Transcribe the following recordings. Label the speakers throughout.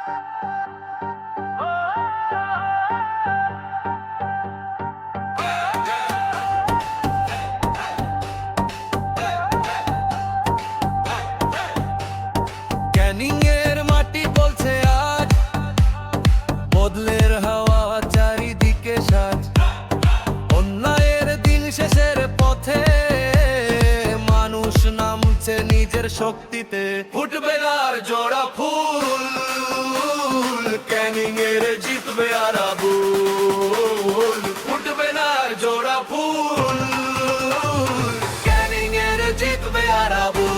Speaker 1: ক্যানিং এর মাটি বলছে আজ বদলের হাওয়া, চারিদিকে সাজ। অন্যায়ের দিন শেষের পথে মানুষ নামছে নিজের শক্তিতে। ফুটবে আর জোড়া ফুল, ক্যানিং এর জিতবে আর আবুল। ফুটবে আর জোড়া ফুল, ক্যানিং এর জিতবে আর আবুল।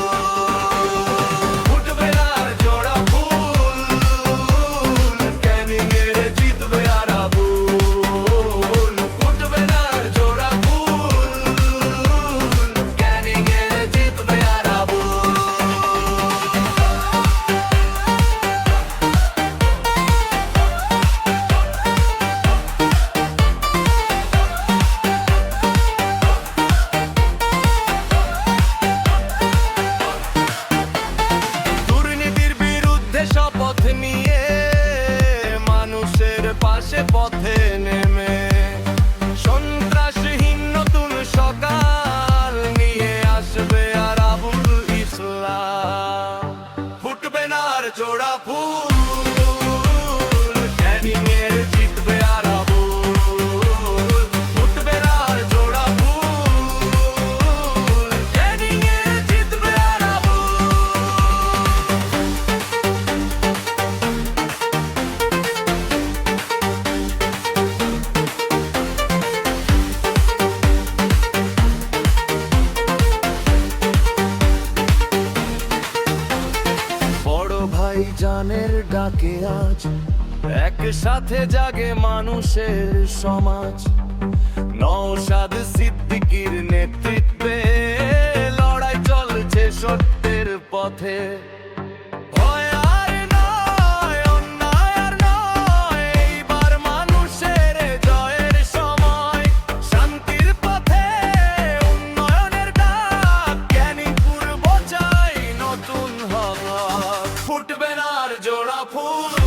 Speaker 1: শপথ নিয়ে মানুষের পাশে পথে নেমে সন্ত্রাসহীন নতুন সকাল নিয়ে আসবে আর আবুল ইসলাম। ফুটবে না আর জোড়া ফুল, ক্যানিং এর জিতবে আর আবুল। ফুটবে না আর জোড়া ফুল, ক্যানিং এর জিতবে আর আবুল। জানের ডাকে আজ একসাথে জাগে মানুষের সমাজ। নওশাদ সিদ্দিকীর নেতৃত্বে লড়াই চলছে সত্যের পথে। ভয় আর নয়, অন্যায় আর নয়, এইবার মানুষের জয়ের সময়। শান্তির পথে উন্নয়নের ডাক, ক্যানিং পূর্ব চাই নতুন হওয়া। ফুটবে আর জোড়া ফুল।